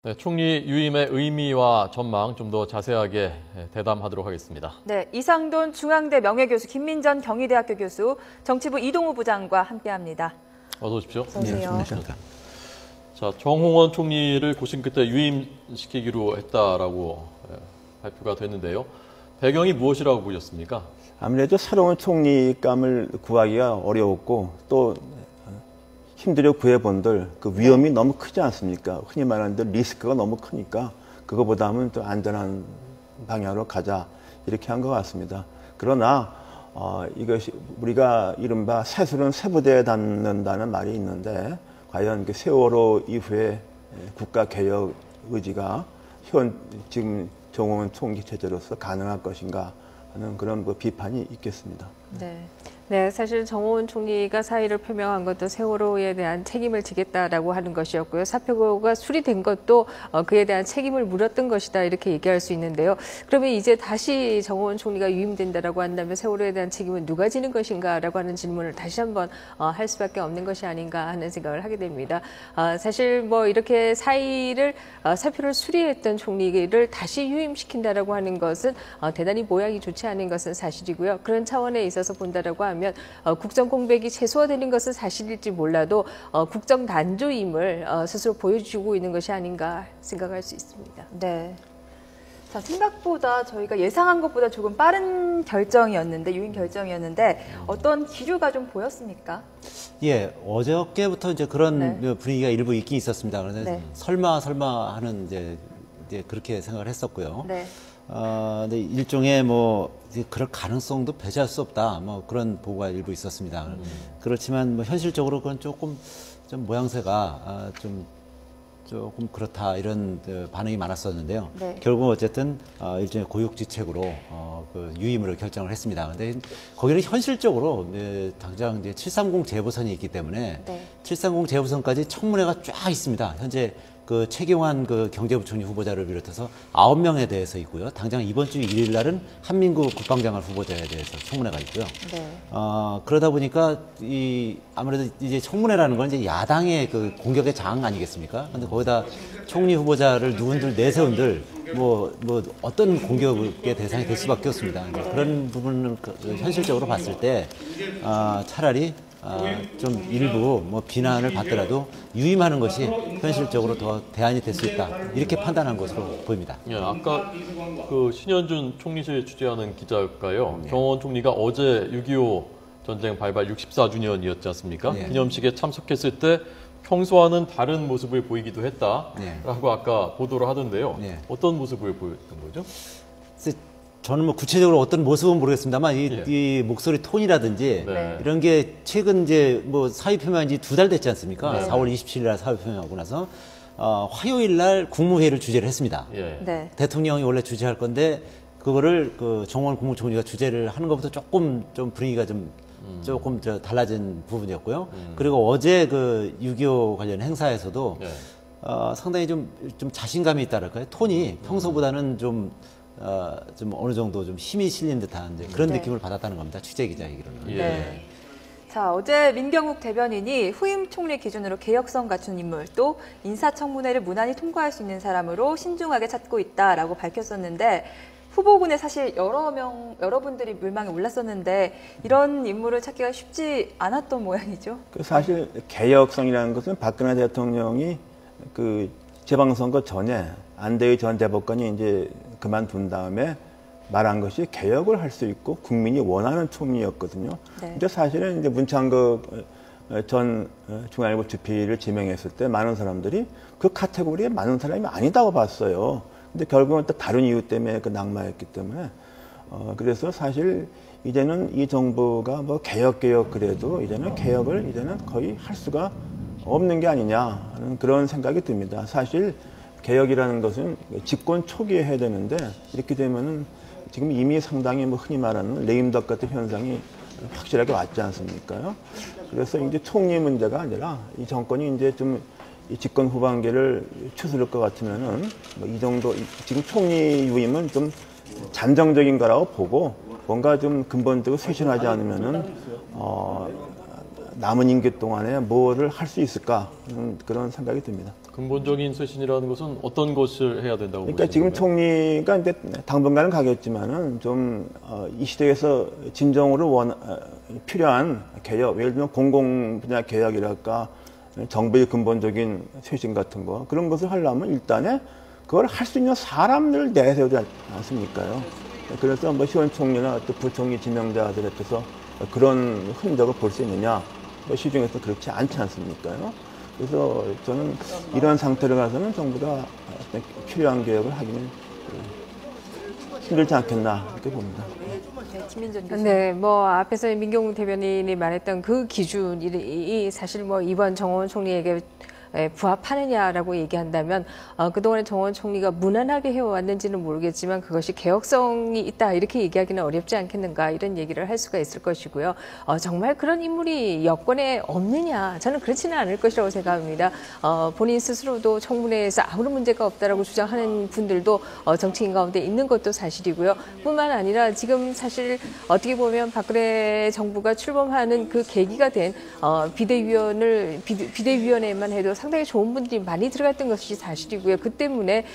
네, 총리 유임의 의미와 전망 좀 더 자세하게 대담하도록 하겠습니다. 네, 이상돈 중앙대 명예교수, 김민전 경희대학교 교수, 정치부 이동우 부장과 함께합니다. 어서 오십시오. 어서 오세요. 네, 안녕하십니까. 자, 정홍원 총리를 고심 끝에 유임시키기로 했다라고 발표가 됐는데요. 배경이 무엇이라고 보셨습니까? 아무래도 새로운 총리감을 구하기가 어려웠고 또 힘들어 구해본들 그 위험이 너무 크지 않습니까? 흔히 말하는 대로 리스크가 너무 크니까 그거보다는 또 안전한 방향으로 가자 이렇게 한 것 같습니다. 그러나 이것이 우리가 이른바 새술은 새부대에 닿는다는 말이 있는데 과연 그 세월호 이후에 국가개혁 의지가 지금 정홍원 총리 체제로서 가능할 것인가 하는 그런 비판이 있겠습니다. 네, 사실 정홍원 총리가 사의를 표명한 것도 세월호에 대한 책임을 지겠다라고 하는 것이었고요. 사표가 수리된 것도 그에 대한 책임을 물었던 것이다 이렇게 얘기할 수 있는데요. 그러면 이제 다시 정홍원 총리가 유임된다라고 한다면 세월호에 대한 책임은 누가 지는 것인가라고 하는 질문을 다시 한번 할 수밖에 없는 것이 아닌가 하는 생각을 하게 됩니다. 사실 뭐 이렇게 사표를 수리했던 총리를 다시 유임시킨다라고 하는 것은 대단히 모양이 좋지 않은 것은 사실이고요. 그런 차원에 있어서 본다라고 하면 국정 공백이 최소화되는 것은 사실일지 몰라도 국정 난조임을 스스로 보여주고 있는 것이 아닌가 생각할 수 있습니다. 네. 자, 생각보다 저희가 예상한 것보다 조금 빠른 결정이었는데, 유임 결정이었는데 어떤 기류가 좀 보였습니까? 예, 어저께부터 이제 그런 네. 분위기가 일부 있긴 있었습니다. 그래서 네. 설마 하는 이제 그렇게 생각을 했었고요. 네. 근데 일종의 뭐 그럴 가능성도 배제할 수 없다. 뭐 그런 보고가 일부 있었습니다. 그렇지만 뭐 현실적으로 그건 조금 좀 모양새가 조금 그렇다 이런 반응이 많았었는데요. 네. 결국 어쨌든 일종의 고육지책으로 그 유임을 결정을 했습니다. 근데 거기는 현실적으로 당장 이제 730 재보선이 있기 때문에 네. 730 재보선까지 청문회가 쫙 있습니다. 현재 그 최경환 그 경제부총리 후보자를 비롯해서 9명에 대해서 있고요. 당장 이번 주 1일 날은 한민구 국방장관 후보자에 대해서 청문회가 있고요. 네. 그러다 보니까 아무래도 이제 청문회라는 건 이제 야당의 그 공격의 장 아니겠습니까? 근데 거기다 총리 후보자를 누군들 내세운들 뭐 어떤 공격의 대상이 될 수밖에 없습니다. 그런 부분을 현실적으로 봤을 때 차라리 좀 일부 뭐 비난을 받더라도 유임하는 것이 현실적으로 더 대안이 될 수 있다 이렇게 판단한 것으로 보입니다. 예, 아까 그 신현준 총리실 취재하는 기자가요. 정홍원 총리가 어제 6.25 전쟁 발발 64주년이었지 않습니까? 네. 기념식에 참석했을 때 평소와는 다른 모습을 보이기도 했다라고 아까 보도를 하던데요. 네. 어떤 모습을 보였던 거죠? 저는 뭐 구체적으로 어떤 모습은 모르겠습니다만 이 목소리 톤이라든지 네. 이런 게 최근 이제 뭐 사의 표명한 지 2달 됐지 않습니까? 네. 4월 27일 날 사의 표명하고 나서 화요일 날 국무회의를 주재를 했습니다. 예. 네. 대통령이 원래 주재할 건데 그거를 그 정홍원 국무총리가 주재를 하는 것부터 조금 좀 분위기가 조금 달라진 부분이었고요. 그리고 어제 그 6.25 관련 행사에서도 예. 상당히 좀 자신감이 있다랄까요? 톤이 평소보다는 좀 어느 정도 좀 힘이 실린 듯한 이제 그런 네. 느낌을 받았다는 겁니다. 취재 기자이기로는. 예. 네. 자, 어제 민경욱 대변인이 후임 총리 기준으로 개혁성 갖춘 인물, 또 인사청문회를 무난히 통과할 수 있는 사람으로 신중하게 찾고 있다라고 밝혔었는데, 후보군에 사실 여러분들이 물망에 올랐었는데 이런 인물을 찾기가 쉽지 않았던 모양이죠. 사실 개혁성이라는 것은 박근혜 대통령이 그 지방선거 전에 안대의 전 대법관이 이제 그만둔 다음에 말한 것이 개혁을 할 수 있고 국민이 원하는 총리였거든요. 네. 근데 사실은 이제 문창극 전 중앙일보 주필을 지명했을 때 많은 사람들이 그 카테고리에 많은 사람이 아니다고 봤어요. 근데 결국은 또 다른 이유 때문에 그 낙마했기 때문에 그래서 사실 이제는 이 정부가 뭐 개혁 그래도 이제는 개혁을 거의 할 수가 없는 게 아니냐 하는 그런 생각이 듭니다. 사실 개혁이라는 것은 집권 초기에 해야 되는데 이렇게 되면은 지금 이미 상당히 뭐 흔히 말하는 레임덕 같은 현상이 확실하게 왔지 않습니까요? 그래서 이제 총리 문제가 아니라 이 정권이 이제 좀 이 집권 후반기를 추스를 것 같으면은 뭐 이 정도 지금 총리 유임은 좀 잠정적인 거라고 보고 뭔가 좀 근본적으로 쇄신하지 않으면은 남은 임기 동안에 뭐를 할 수 있을까 그런 생각이 듭니다. 근본적인 쇄신이라는 것은 어떤 것을 해야 된다고 그러니까 보시는 지금 건가요? 총리가 이제 당분간은 가겠지만은 좀 이 시대에서 진정으로 필요한 개혁, 예를 들면 공공 분야 개혁이랄까 정부의 근본적인 쇄신 같은 거 그런 것을 하려면 일단은 그걸 할 수 있는 사람을 내세우지 않습니까요? 그래서 뭐 시원 총리나 또 부총리 지명자들에 대해서 그런 흔적을 볼 수 있느냐? 뭐 시중에서 그렇지 않지 않습니까요? 그래서 저는 이런 상태로 가서는 정부가 필요한 개혁을 하기는 힘들지 않겠나 이렇게 봅니다. 네, 김민정 교수님. 네, 뭐 앞에서 민경욱 대변인이 말했던 그 기준이 사실 뭐 이번 정호원 총리에게 부합하느냐라고 얘기한다면 그동안에 정호원 총리가 무난하게 해왔는지는 모르겠지만 그것이 개혁성이 있다 이렇게 얘기하기는 어렵지 않겠는가 이런 얘기를 할 수가 있을 것이고요. 정말 그런 인물이 여권에 없느냐 저는 그렇지는 않을 것이라고 생각합니다. 본인 스스로도 청문회에서 아무런 문제가 없다라고 주장하는 분들도 정치인 가운데 있는 것도 사실이고요. 뿐만 아니라 지금 사실 어떻게 보면 박근혜 정부가 출범하는 그 계기가 된 비대위원회만 해도 상당히 좋은 분들이 많이 들어갔던 것이 사실이고요. 그 때문에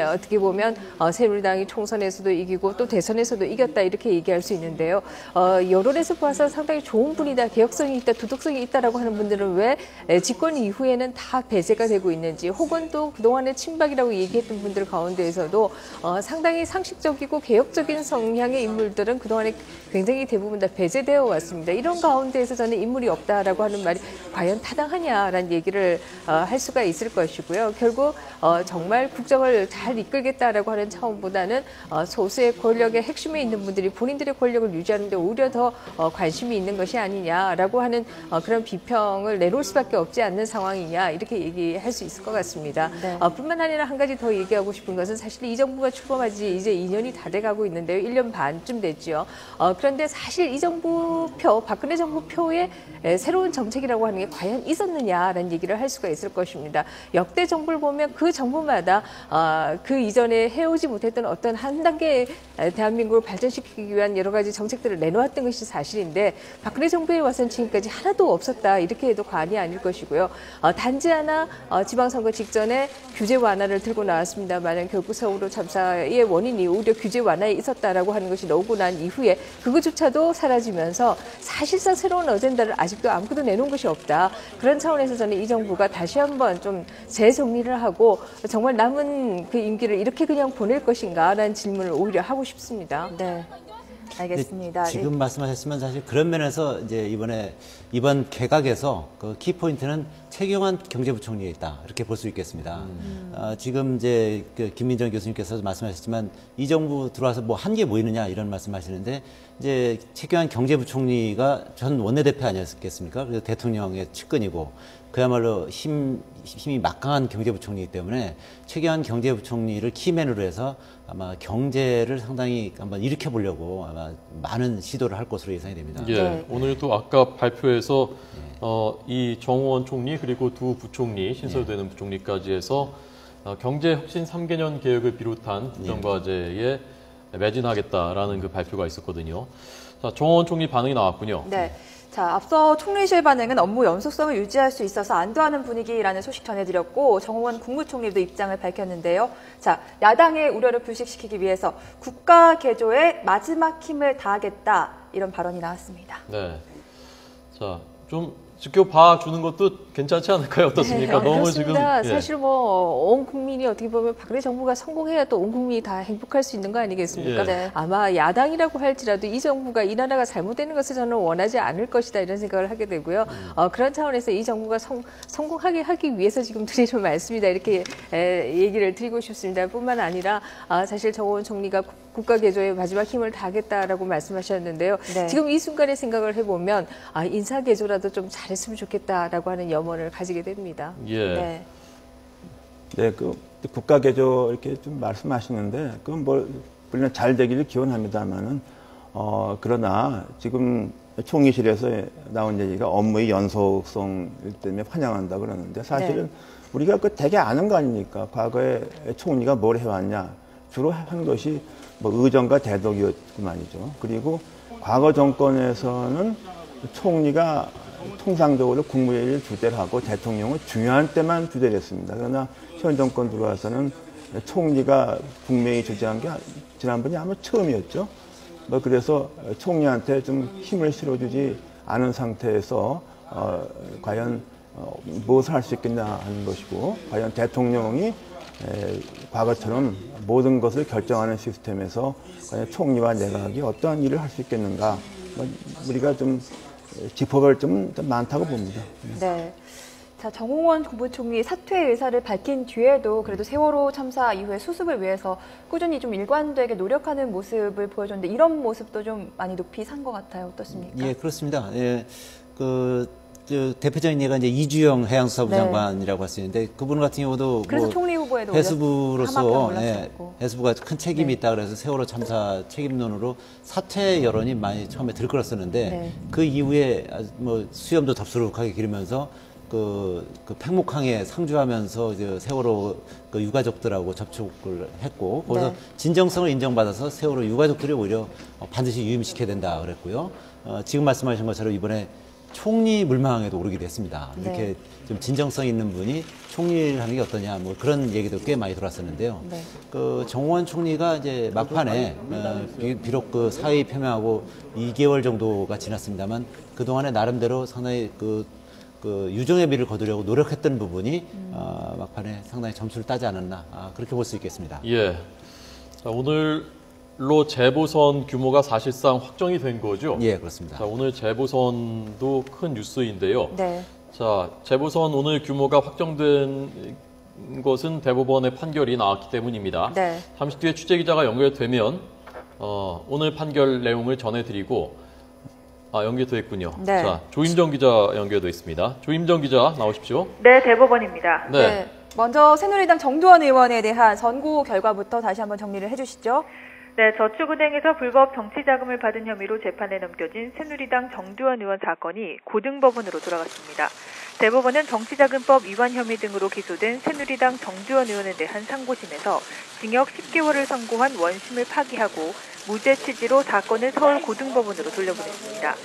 어떻게 보면 새누리당이 총선에서도 이기고 또 대선에서도 이겼다 이렇게 얘기할 수 있는데요. 여론에서 봐서 상당히 좋은 분이다, 개혁성이 있다, 도덕성이 있다라고 하는 분들은 왜 집권 이후에는 다 배제가 되고 있는지 혹은 또 그동안의 친박이라고 얘기했던 분들 가운데에서도 상당히 상식적이고 개혁적인 성향의 인물들은 그동안에 굉장히 대부분 다 배제되어 왔습니다. 이런 가운데에서 저는 인물이 없다라고 하는 말이 과연 타당하냐라는 얘기를 할 수가 있을 것이고요. 결국 정말 국정을 잘 이끌겠다라고 하는 차원보다는 소수의 권력의 핵심에 있는 분들이 본인들의 권력을 유지하는 데 오히려 더 관심이 있는 것이 아니냐라고 하는 그런 비평을 내놓을 수밖에 없지 않는 상황이냐 이렇게 얘기할 수 있을 것 같습니다. 네. 뿐만 아니라 한 가지 더 얘기하고 싶은 것은 사실 이 정부가 출범한 지 이제 2년이 다 돼가고 있는데요. 1년 반쯤 됐죠. 그런데 사실 이 정부 박근혜 정부 표에 새로운 정책이라고 하는 게 과연 있었느냐라는 얘기를 할 수가 있을 것입니다. 역대 정부를 보면 그 정부마다 그 이전에 해오지 못했던 어떤 한 단계 대한민국을 발전시키기 위한 여러 가지 정책들을 내놓았던 것이 사실인데 박근혜 정부에 와서는 지금까지 하나도 없었다 이렇게 해도 과언이 아닐 것이고요. 단지 하나 지방선거 직전에 규제 완화를 들고 나왔습니다만 결국 세월호 참사의 원인이 오히려 규제 완화에 있었다라고 하는 것이 나오고 난 이후에 그것조차도 사라지면서 사실상 새로운 어젠다를 아직도 아무것도 내놓은 것이 없다. 그런 차원에서 저는 이 정부가 다시 한번 좀 재정리를 하고 정말 남은 그 임기를 이렇게 그냥 보낼 것인가라는 질문을 오히려 하고 싶습니다. 네. 알겠습니다. 지금 말씀하셨지만 사실 그런 면에서 이제 이번 개각에서 그 키포인트는 최경환 경제부총리에 있다 이렇게 볼 수 있겠습니다. 지금 이제 그 김민정 교수님께서도 말씀하셨지만 이 정부 들어와서 뭐 한 게 뭐 있느냐 이런 말씀하시는데 이제 최경환 경제부총리가 전 원내대표 아니었겠습니까? 그래서 대통령의 측근이고 그야말로 힘이 막강한 경제부총리이기 때문에 최경환 경제부총리를 키맨으로 해서 아마 경제를 상당히 한번 일으켜 보려고 아마 많은 시도를 할 것으로 예상이 됩니다. 예, 네. 오늘도 아까 발표에서 이 정호원 총리 그리고 두 부총리 신설되는 부총리까지 해서 경제혁신 3개년 계획을 비롯한 국정과제에 매진하겠다라는 그 발표가 있었거든요. 자, 정호원 총리 반응이 나왔군요. 네. 자, 앞서 총리실 반응은 업무 연속성을 유지할 수 있어서 안도하는 분위기라는 소식 전해드렸고 정호원 국무총리도 입장을 밝혔는데요. 자, 야당의 우려를 불식시키기 위해서 국가 개조에 마지막 힘을 다하겠다 이런 발언이 나왔습니다. 네. 자, 좀 지켜봐 주는 것도 괜찮지 않을까요? 어떻습니까? 네, 너무 그렇습니다. 지금 사실 뭐 온 국민이 어떻게 보면 박근혜 정부가 성공해야 또 온 국민이 다 행복할 수 있는 거 아니겠습니까? 예. 네. 아마 야당이라고 할지라도 이 정부가 이 나라가 잘못되는 것을 저는 원하지 않을 것이다 이런 생각을 하게 되고요. 그런 차원에서 이 정부가 성공하게 하기 위해서 지금 드리는 말씀이다 이렇게 얘기를 드리고 싶습니다. 뿐만 아니라 사실 정호원 총리가 국가 개조에 마지막 힘을 다하겠다라고 말씀하셨는데요. 네. 지금 지금 이 순간에 생각을 해보면 인사 개조라도 좀 잘했으면 좋겠다라고 하는 염원을 가지게 됩니다. 예. 네. 네, 그 국가 개조 이렇게 좀 말씀하시는데 그건 뭐 물론 잘 되기를 기원합니다만은 그러나 지금 총리실에서 나온 얘기가 업무의 연속성 때문에 환영한다 그러는데 사실은 우리가 그 되게 아는 거 아닙니까? 과거에 총리가 뭘 해왔냐 주로 한 것이 뭐 의정과 대덕이었구만이죠. 그리고 과거 정권에서는 총리가 통상적으로 국무회의를 주재를 하고 대통령은 중요한 때만 주재를 했습니다. 그러나 현 정권 들어와서는 총리가 국무회의 주재한 게 지난번이 아마 처음이었죠. 그래서 총리한테 좀 힘을 실어주지 않은 상태에서 과연 무엇을 할 수 있겠냐 하는 것이고, 과연 대통령이 과거처럼 모든 것을 결정하는 시스템에서 과연 총리와 내각이 어떠한 일을 할 수 있겠는가, 우리가 좀 짚어볼 점 많다고 봅니다. 네. 자, 정홍원 국무총리 사퇴 의사를 밝힌 뒤에도 그래도 세월호 참사 이후에 수습을 위해서 꾸준히 좀 일관되게 노력하는 모습을 보여줬는데 이런 모습도 좀 많이 높이 산 것 같아요. 어떻습니까? 예, 그렇습니다. 예, 대표적인 예가 이제 이주영 해양수사부 네. 장관이라고 할 수 있는데, 그분 같은 경우도 그래서 총리 후보에도 해수부로서 예, 해수부가 큰 책임이 있다 그래서 세월호 참사 책임론으로 사퇴 여론이 많이 처음에 들끓었었는데 네. 그 이후에 뭐 수염도 덥수룩하게 기르면서 그 팽목항에 상주하면서 이제 세월호 그 유가족들하고 접촉을 했고, 거기서 네. 진정성을 인정받아서 세월호 유가족들이 오히려 반드시 유임시켜야 된다 그랬고요. 지금 말씀하신 것처럼 이번에 총리 물망에도 오르기도 했습니다. 네. 이렇게 좀 진정성 있는 분이 총리를 하는 게 어떠냐, 뭐 그런 얘기도 꽤 많이 돌았었는데요. 네. 그 정홍원 총리가 이제 막판에 비록 그 사의 표명하고 2개월 정도가 지났습니다만 그 동안에 나름대로 상당히 그 유정의 미를 거두려고 노력했던 부분이 막판에 상당히 점수를 따지 않았나, 그렇게 볼 수 있겠습니다. 예. 자, 오늘로 재보선 규모가 사실상 확정이 된 거죠? 예, 그렇습니다. 자, 오늘 재보선도 큰 뉴스인데요. 네. 자, 재보선 오늘 규모가 확정된 것은 대법원의 판결이 나왔기 때문입니다. 네. 잠시 뒤에 취재기자가 연결되면 오늘 판결 내용을 전해드리고, 연결되어 있군요. 네. 자, 조임정 기자 연결되어 있습니다. 조임정 기자 나오십시오. 네, 대법원입니다. 네. 먼저 새누리당 정두원 의원에 대한 선고 결과부터 다시 한번 정리를 해주시죠. 네, 저축은행에서 불법 정치자금을 받은 혐의로 재판에 넘겨진 새누리당 정두원 의원 사건이 고등법원으로 돌아갔습니다. 대법원은 정치자금법 위반 혐의 등으로 기소된 새누리당 정두원 의원에 대한 상고심에서 징역 10개월을 선고한 원심을 파기하고 무죄 취지로 사건을 서울 고등법원으로 돌려보냈습니다.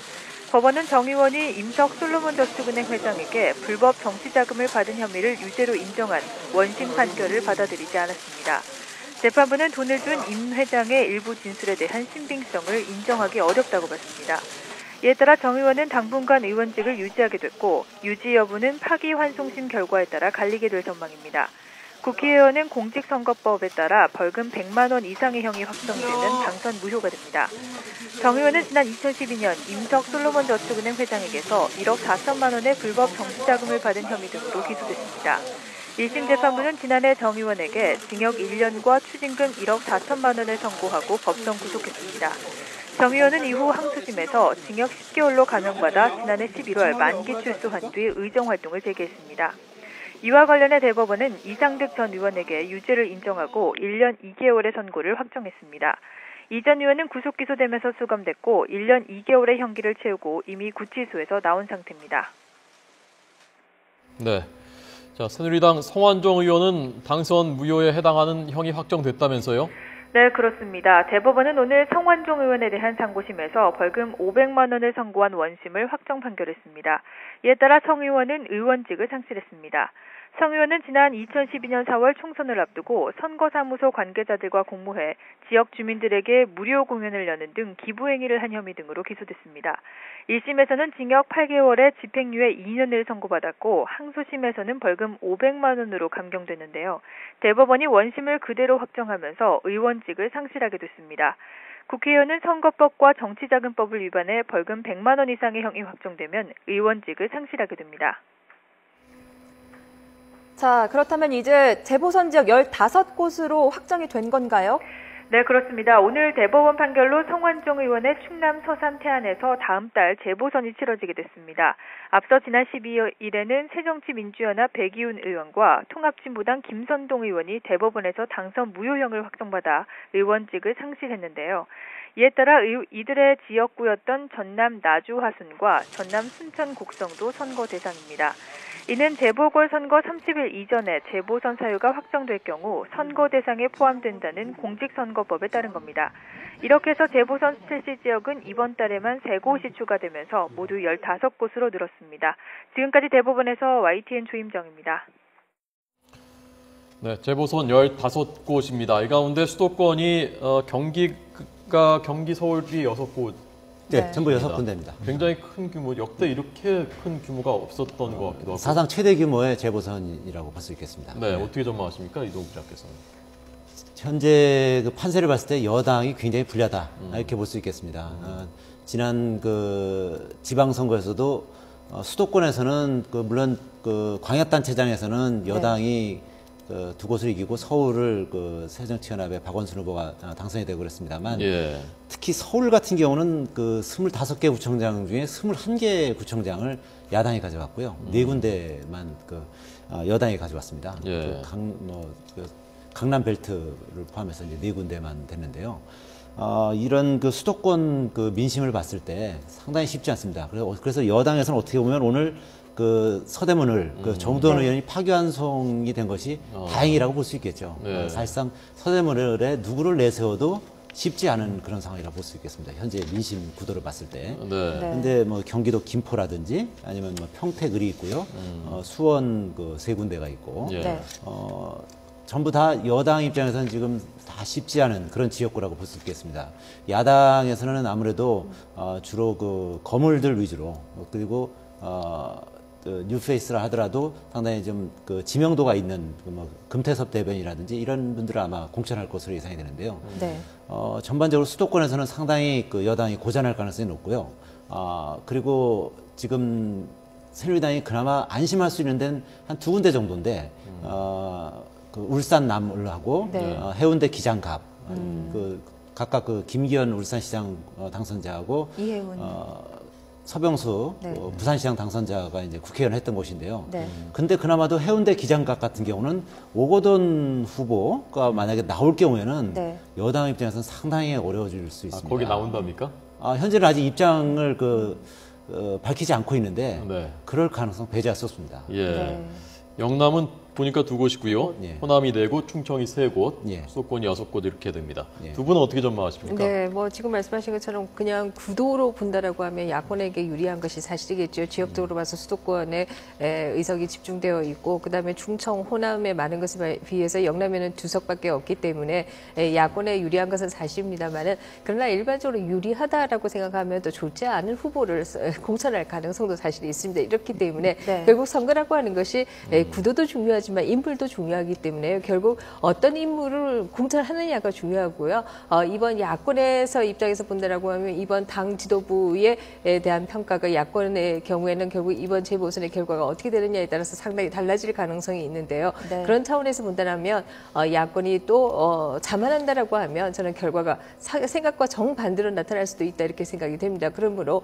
법원은 정 의원이 임석 솔로몬저축은행 회장에게 불법 정치자금을 받은 혐의를 유죄로 인정한 원심 판결을 받아들이지 않았습니다. 재판부는 돈을 준 임 회장의 일부 진술에 대한 신빙성을 인정하기 어렵다고 봤습니다. 이에 따라 정 의원은 당분간 의원직을 유지하게 됐고, 유지 여부는 파기환송심 결과에 따라 갈리게 될 전망입니다. 국회의원은 공직선거법에 따라 벌금 100만 원 이상의 형이 확정되면 당선 무효가 됩니다. 정 의원은 지난 2012년 임석 솔로몬저축은행 회장에게서 1억 4천만 원의 불법 정치자금을 받은 혐의 등으로 기소됐습니다. 1심 재판부는 지난해 정 의원에게 징역 1년과 추징금 1억 4천만 원을 선고하고 법정 구속했습니다. 정 의원은 이후 항소심에서 징역 10개월로 감형받아 지난해 11월 만기 출소한 뒤 의정활동을 재개했습니다. 이와 관련해 대법원은 이상득 전 의원에게 유죄를 인정하고 1년 2개월의 선고를 확정했습니다. 이 전 의원은 구속 기소되면서 수감됐고 1년 2개월의 형기를 채우고 이미 구치소에서 나온 상태입니다. 네. 자, 새누리당 성완종 의원은 당선 무효에 해당하는 형이 확정됐다면서요? 네, 그렇습니다. 대법원은 오늘 성완종 의원에 대한 상고심에서 벌금 500만 원을 선고한 원심을 확정 판결했습니다. 이에 따라 성 의원은 의원직을 상실했습니다. 성 의원은 지난 2012년 4월 총선을 앞두고 선거사무소 관계자들과 공모해 지역 주민들에게 무료 공연을 여는 등 기부행위를 한 혐의 등으로 기소됐습니다. 1심에서는 징역 8개월에 집행유예 2년을 선고받았고 항소심에서는 벌금 500만 원으로 감경됐는데요. 대법원이 원심을 그대로 확정하면서 의원직을 상실하게 됐습니다. 국회의원은 선거법과 정치자금법을 위반해 벌금 100만 원 이상의 형이 확정되면 의원직을 상실하게 됩니다. 자, 그렇다면 이제 재보선 지역 15곳으로 확정이 된 건가요? 네, 그렇습니다. 오늘 대법원 판결로 성완종 의원의 충남 서산 태안에서 다음 달 재보선이 치러지게 됐습니다. 앞서 지난 12일에는 새정치민주연합 백이훈 의원과 통합진보당 김선동 의원이 대법원에서 당선 무효형을 확정받아 의원직을 상실했는데요. 이에 따라 이들의 지역구였던 전남 나주 화순과 전남 순천 곡성도 선거 대상입니다. 이는 재보궐선거 30일 이전에 재보선 사유가 확정될 경우 선거 대상에 포함된다는 공직선거법에 따른 겁니다. 이렇게 해서 재보선 실시 지역은 이번 달에만 3곳이 추가되면서 모두 15곳으로 늘었습니다. 지금까지 대법원에서 YTN 조임정입니다. 네, 재보선 15곳입니다. 이 가운데 수도권이 경기 서울이 6곳. 네, 전부 6군데입니다. 굉장히 큰 규모, 역대 이렇게 큰 규모가 없었던 것 같기도 하고. 사상 최대 규모의 재보선이라고 볼 수 있겠습니다. 네, 어떻게 전망하십니까, 이동욱 기자께서는? 현재 그 판세를 봤을 때 여당이 굉장히 불리하다 이렇게 볼 수 있겠습니다. 지난 그 지방선거에서도 수도권에서는 물론 그 광역단체장에서는 여당이 그 2곳을 이기고 서울을 그 새정치연합의 박원순 후보가 당선이 되고 그랬습니다만 예. 특히 서울 같은 경우는 그 25개 구청장 중에 21개 구청장을 야당이 가져갔고요. 4군데만 그 여당이 가져왔습니다. 예. 그 강남 벨트를 포함해서 이제 4군데만 됐는데요. 이런 그 수도권 그 민심을 봤을 때 상당히 쉽지 않습니다. 그래서 여당에서는 어떻게 보면 오늘 그 서대문을 그 정두원 의원이 파기환송이 된 것이 다행이라고 볼 수 있겠죠. 네. 사실상 서대문에 누구를 내세워도 쉽지 않은 그런 상황이라고 볼 수 있겠습니다. 현재 민심 구도를 봤을 때. 네. 근데 뭐 경기도 김포라든지 아니면 뭐 평택을이 있고요. 수원 그 3군데가 있고. 예. 네. 전부 다 여당 입장에서는 지금 다 쉽지 않은 그런 지역구라고 볼 수 있겠습니다. 야당에서는 아무래도 주로 그 거물들 위주로 그리고 뉴페이스라 하더라도 상당히 좀 그 지명도가 있는 뭐 금태섭 대변이라든지 이런 분들은 아마 공천할 것으로 예상이 되는데요. 네. 전반적으로 수도권에서는 상당히 그 여당이 고전할 가능성이 높고요. 그리고 지금 새누리당이 그나마 안심할 수 있는 데는 한 2군데 정도인데, 그 울산 남을하고 네. 해운대 기장갑, 그 각각 그 김기현 울산시장 당선자하고 이해운. 서병수 네. 부산시장 당선자가 이제 국회의원 했던 곳인데요. 네. 근데 그나마도 해운대 기장각 같은 경우는 오거돈 후보가 만약에 나올 경우에는 네. 여당 입장에서는 상당히 어려워질 수 있습니다. 거기 나온답니까? 현재는 아직 입장을 밝히지 않고 있는데 네. 그럴 가능성 배제할 수 없습니다. 예. 네. 영남은 보니까 2곳이고요. 예. 호남이 4곳, 충청이 3곳, 예. 수도권이 6곳 이렇게 됩니다. 예. 두 분은 어떻게 전망하십니까? 네, 뭐 지금 말씀하신 것처럼 그냥 구도로 본다라고 하면 야권에게 유리한 것이 사실이겠죠. 지역적으로 봐서 수도권에 의석이 집중되어 있고, 그다음에 충청, 호남에 많은 것에 비해서 영남에는 2석밖에 없기 때문에 야권에 유리한 것은 사실입니다만은, 그러나 일반적으로 유리하다라고 생각하면 또 좋지 않은 후보를 공천할 가능성도 사실 있습니다. 이렇기 때문에 네. 결국 선거라고 하는 것이 구도도 중요하지만 인물도 중요하기 때문에 결국 어떤 인물을 공천하느냐가 중요하고요. 이번 야권에서 입장에서 본다라고 하면 이번 당 지도부에 대한 평가가 야권의 경우에는 결국 이번 재보선의 결과가 어떻게 되느냐에 따라서 상당히 달라질 가능성이 있는데요. 네. 그런 차원에서 본다면 야권이 또 자만한다라고 하면 저는 결과가 생각과 정반대로 나타날 수도 있다 이렇게 생각이 됩니다. 그러므로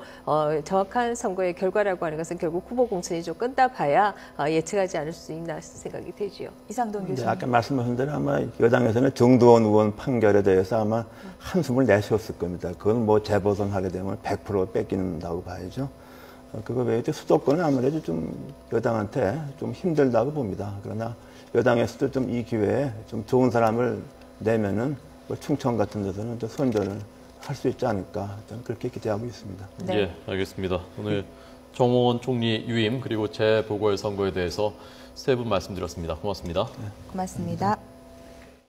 정확한 선거의 결과라고 하는 것은 결국 후보 공천이 좀 끝나 봐야 예측하지 않을 수 있나 생각이 되지요. 이상돈 교수님. 아까 말씀하신 대로 아마 여당에서는 정두원 의원 판결에 대해서 아마 한숨을 내쉬었을 겁니다. 그건 뭐 재보선하게 되면 100% 뺏긴다고 봐야죠. 그거 외에도 수도권은 아무래도 좀 여당한테 좀 힘들다고 봅니다. 그러나 여당에서도 좀 이 기회에 좀 좋은 사람을 내면은 뭐 충청 같은 데서는 또 선전을 할 수 있지 않을까 저는 그렇게 기대하고 있습니다. 네. 예, 알겠습니다. 오늘 정홍원 총리 유임 그리고 재보궐선거에 대해서 3분 말씀드렸습니다. 고맙습니다. 고맙습니다.